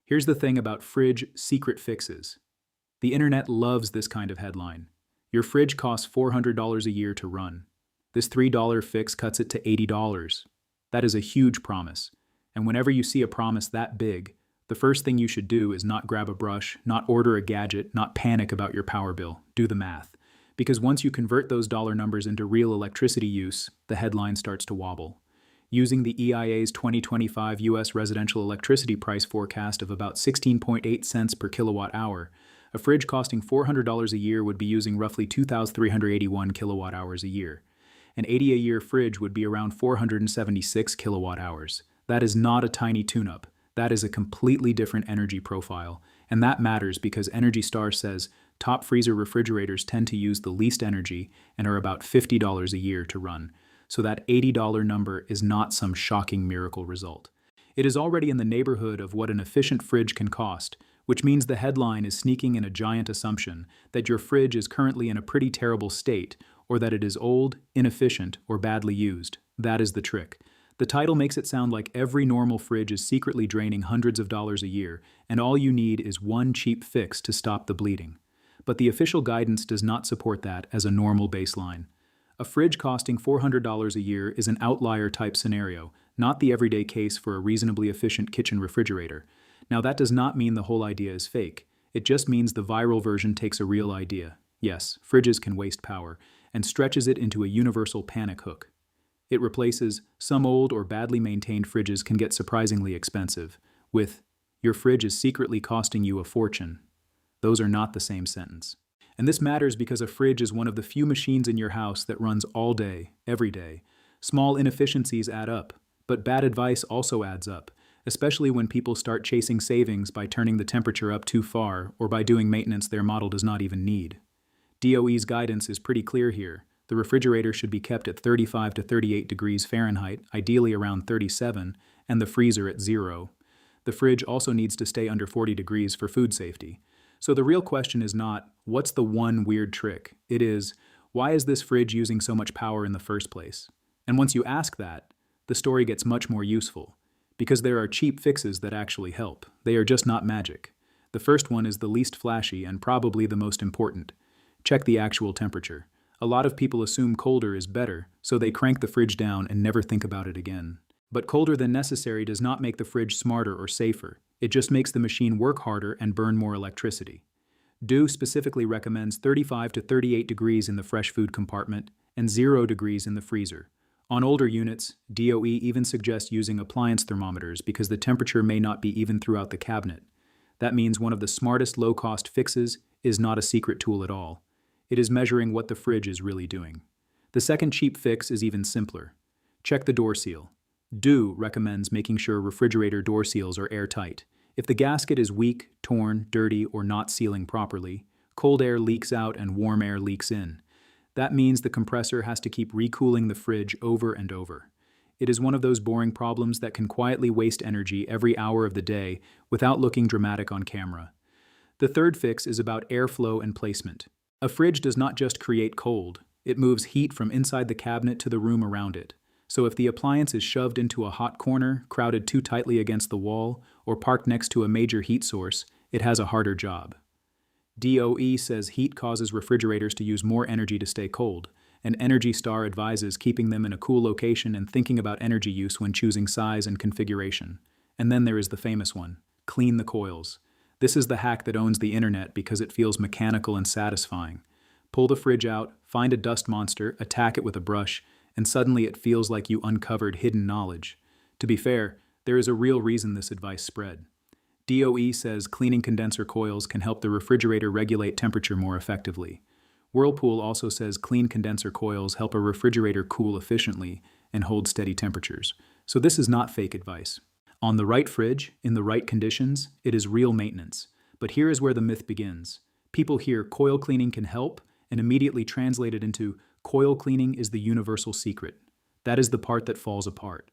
Here's the thing about fridge secret fixes. The internet loves this kind of headline. Your fridge costs $400 a year to run. This $3 fix cuts it to $80. That is a huge promise. And whenever you see a promise that big, the first thing you should do is not grab a brush, not order a gadget, not panic about your power bill. Do the math. Because once you convert those dollar numbers into real electricity use, the headline starts to wobble. Using the EIA's 2025 U.S. residential electricity price forecast of about 16.8 cents per kilowatt hour, a fridge costing $400 a year would be using roughly 2,381 kilowatt hours a year. An 80-a-year fridge would be around 476 kilowatt hours. That is not a tiny tune-up. That is a completely different energy profile, and that matters because Energy Star says top freezer refrigerators tend to use the least energy and are about $50 a year to run. So that $80 number is not some shocking miracle result. It is already in the neighborhood of what an efficient fridge can cost, which means the headline is sneaking in a giant assumption that your fridge is currently in a pretty terrible state, or that it is old, inefficient, or badly used. That is the trick. The title makes it sound like every normal fridge is secretly draining hundreds of dollars a year, and all you need is one cheap fix to stop the bleeding. But the official guidance does not support that as a normal baseline. A fridge costing $400 a year is an outlier-type scenario, not the everyday case for a reasonably efficient kitchen refrigerator. Now, that does not mean the whole idea is fake. It just means the viral version takes a real idea. Yes, fridges can waste power, and stretches it into a universal panic hook. It replaces some old or badly maintained fridges can get surprisingly expensive with, your fridge is secretly costing you a fortune. Those are not the same sentence. And this matters because a fridge is one of the few machines in your house that runs all day, every day. Small inefficiencies add up, but bad advice also adds up, especially when people start chasing savings by turning the temperature up too far or by doing maintenance their model does not even need. DOE's guidance is pretty clear here. The refrigerator should be kept at 35 to 38 degrees Fahrenheit, ideally around 37, and the freezer at 0. The fridge also needs to stay under 40 degrees for food safety. So the real question is not, what's the one weird trick? It is, why is this fridge using so much power in the first place? And once you ask that, the story gets much more useful. Because there are cheap fixes that actually help. They are just not magic. The first one is the least flashy and probably the most important. Check the actual temperature. A lot of people assume colder is better, so they crank the fridge down and never think about it again. But colder than necessary does not make the fridge smarter or safer. It just makes the machine work harder and burn more electricity. DO specifically recommends 35 to 38 degrees in the fresh food compartment and 0 degrees in the freezer. On older units, DOE even suggests using appliance thermometers because the temperature may not be even throughout the cabinet. That means one of the smartest low-cost fixes is not a secret tool at all. It is measuring what the fridge is really doing. The second cheap fix is even simpler. Check the door seal. DO recommends making sure refrigerator door seals are airtight. If the gasket is weak, torn, dirty, or not sealing properly, cold air leaks out and warm air leaks in. That means the compressor has to keep recooling the fridge over and over. It is one of those boring problems that can quietly waste energy every hour of the day without looking dramatic on camera. The third fix is about airflow and placement. A fridge does not just create cold, it moves heat from inside the cabinet to the room around it. So if the appliance is shoved into a hot corner, crowded too tightly against the wall, or parked next to a major heat source, it has a harder job. DOE says heat causes refrigerators to use more energy to stay cold, and Energy Star advises keeping them in a cool location and thinking about energy use when choosing size and configuration. And then there is the famous one, clean the coils. This is the hack that owns the internet because it feels mechanical and satisfying. Pull the fridge out, find a dust monster, attack it with a brush, and suddenly it feels like you uncovered hidden knowledge. To be fair, there is a real reason this advice spread. DOE says cleaning condenser coils can help the refrigerator regulate temperature more effectively. Whirlpool also says clean condenser coils help a refrigerator cool efficiently and hold steady temperatures. So this is not fake advice. On the right fridge, in the right conditions, it is real maintenance. But here is where the myth begins. People hear coil cleaning can help and immediately translate it into coil cleaning is the universal secret. That is the part that falls apart.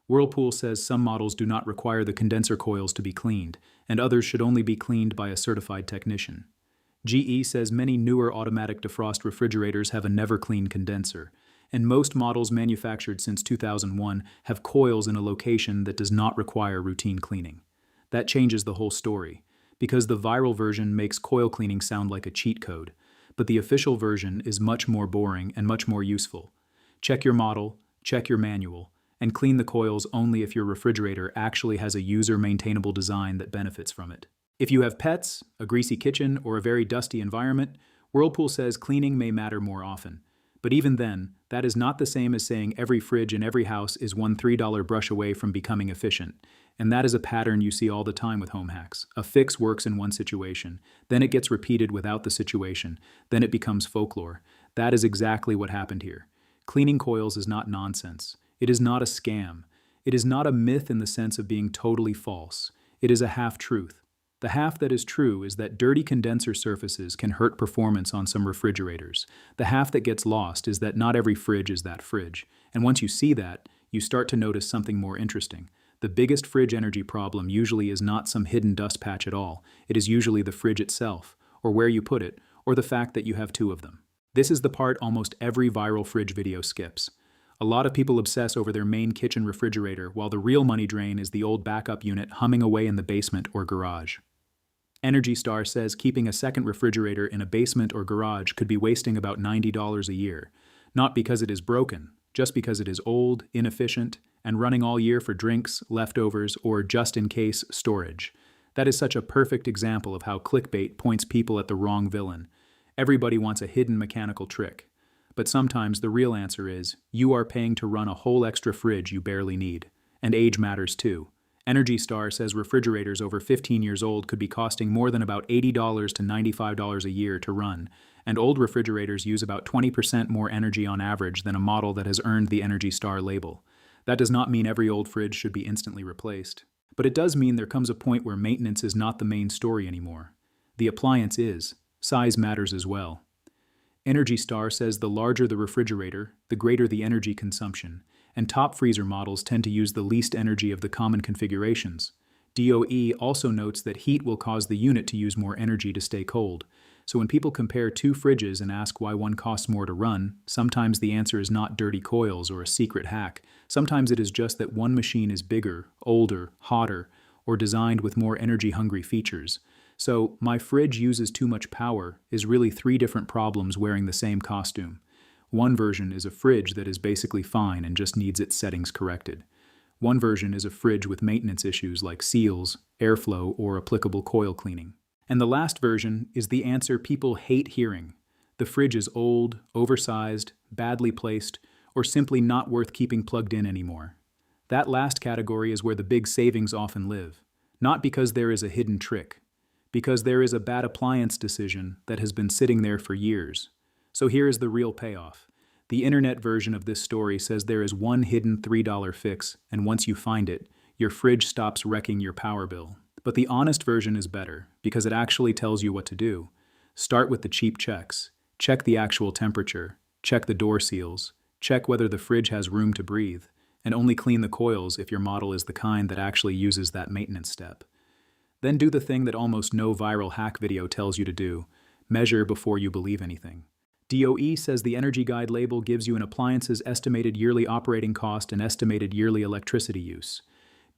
Whirlpool says some models do not require the condenser coils to be cleaned, and others should only be cleaned by a certified technician. GE says many newer automatic defrost refrigerators have a never-clean condenser, and most models manufactured since 2001 have coils in a location that does not require routine cleaning. That changes the whole story, because the viral version makes coil cleaning sound like a cheat code, but the official version is much more boring and much more useful. Check your model, check your manual, and clean the coils only if your refrigerator actually has a user-maintainable design that benefits from it. If you have pets, a greasy kitchen, or a very dusty environment, Whirlpool says cleaning may matter more often. But even then, that is not the same as saying every fridge in every house is one $3 brush away from becoming efficient. And that is a pattern you see all the time with home hacks. A fix works in one situation, then it gets repeated without the situation, then it becomes folklore. That is exactly what happened here. Cleaning coils is not nonsense. It is not a scam. It is not a myth in the sense of being totally false. It is a half-truth. The half that is true is that dirty condenser surfaces can hurt performance on some refrigerators. The half that gets lost is that not every fridge is that fridge. And once you see that, you start to notice something more interesting. The biggest fridge energy problem usually is not some hidden dust patch at all. It is usually the fridge itself, or where you put it, or the fact that you have two of them. This is the part almost every viral fridge video skips. A lot of people obsess over their main kitchen refrigerator, while the real money drain is the old backup unit humming away in the basement or garage. Energy Star says keeping a second refrigerator in a basement or garage could be wasting about $90 a year. Not because it is broken, just because it is old, inefficient, and running all year for drinks, leftovers, or just-in-case storage. That is such a perfect example of how clickbait points people at the wrong villain. Everybody wants a hidden mechanical trick. But sometimes the real answer is, you are paying to run a whole extra fridge you barely need. And age matters too. Energy Star says refrigerators over 15 years old could be costing more than about $80 to $95 a year to run, and old refrigerators use about 20% more energy on average than a model that has earned the Energy Star label. That does not mean every old fridge should be instantly replaced, but it does mean there comes a point where maintenance is not the main story anymore. The appliance is. Size matters as well. Energy Star says the larger the refrigerator, the greater the energy consumption, and top freezer models tend to use the least energy of the common configurations. DOE also notes that heat will cause the unit to use more energy to stay cold. So when people compare two fridges and ask why one costs more to run, sometimes the answer is not dirty coils or a secret hack. Sometimes it is just that one machine is bigger, older, hotter, or designed with more energy-hungry features. So, my fridge uses too much power is really three different problems wearing the same costume. One version is a fridge that is basically fine and just needs its settings corrected. One version is a fridge with maintenance issues like seals, airflow, or applicable coil cleaning. And the last version is the answer people hate hearing. The fridge is old, oversized, badly placed, or simply not worth keeping plugged in anymore. That last category is where the big savings often live. Not because there is a hidden trick, because there is a bad appliance decision that has been sitting there for years. So here is the real payoff. The internet version of this story says there is one hidden $3 fix, and once you find it, your fridge stops wrecking your power bill. But the honest version is better, because it actually tells you what to do. Start with the cheap checks. Check the actual temperature. Check the door seals. Check whether the fridge has room to breathe. And only clean the coils if your model is the kind that actually uses that maintenance step. Then do the thing that almost no viral hack video tells you to do. Measure before you believe anything. DOE says the Energy Guide label gives you an appliance's estimated yearly operating cost and estimated yearly electricity use.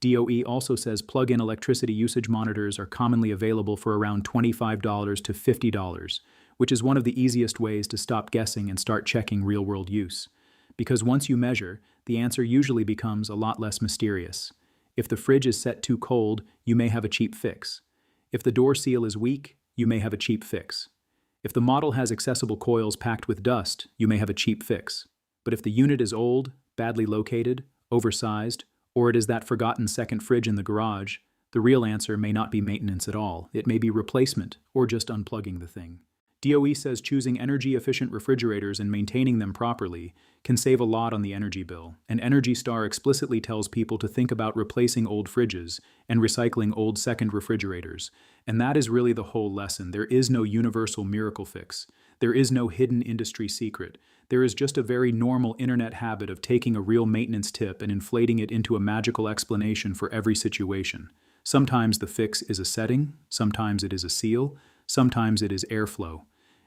DOE also says plug-in electricity usage monitors are commonly available for around $25 to $50, which is one of the easiest ways to stop guessing and start checking real-world use. Because once you measure, the answer usually becomes a lot less mysterious. If the fridge is set too cold, you may have a cheap fix. If the door seal is weak, you may have a cheap fix. If the model has accessible coils packed with dust, you may have a cheap fix. But if the unit is old, badly located, oversized, or it is that forgotten second fridge in the garage, the real answer may not be maintenance at all. It may be replacement, or just unplugging the thing. DOE says choosing energy-efficient refrigerators and maintaining them properly can save a lot on the energy bill, and Energy Star explicitly tells people to think about replacing old fridges and recycling old second refrigerators. And that is really the whole lesson. There is no universal miracle fix. There is no hidden industry secret. There is just a very normal internet habit of taking a real maintenance tip and inflating it into a magical explanation for every situation. Sometimes the fix is a setting, sometimes it is a seal, sometimes it is airflow,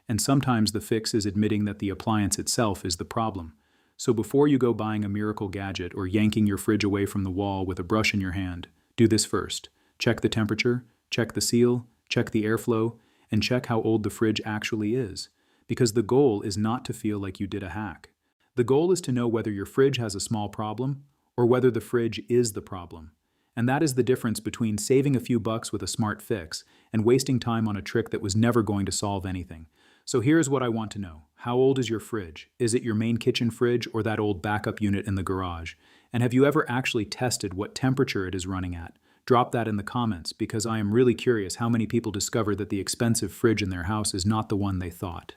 and sometimes the fix is admitting that the appliance itself is the problem. So before you go buying a miracle gadget or yanking your fridge away from the wall with a brush in your hand, do this first. Check the temperature, check the seal, check the airflow, and check how old the fridge actually is. Because the goal is not to feel like you did a hack. The goal is to know whether your fridge has a small problem or whether the fridge is the problem. And that is the difference between saving a few bucks with a smart fix and wasting time on a trick that was never going to solve anything. So here's what I want to know. How old is your fridge? Is it your main kitchen fridge or that old backup unit in the garage? And have you ever actually tested what temperature it is running at? Drop that in the comments because I am really curious how many people discover that the expensive fridge in their house is not the one they thought.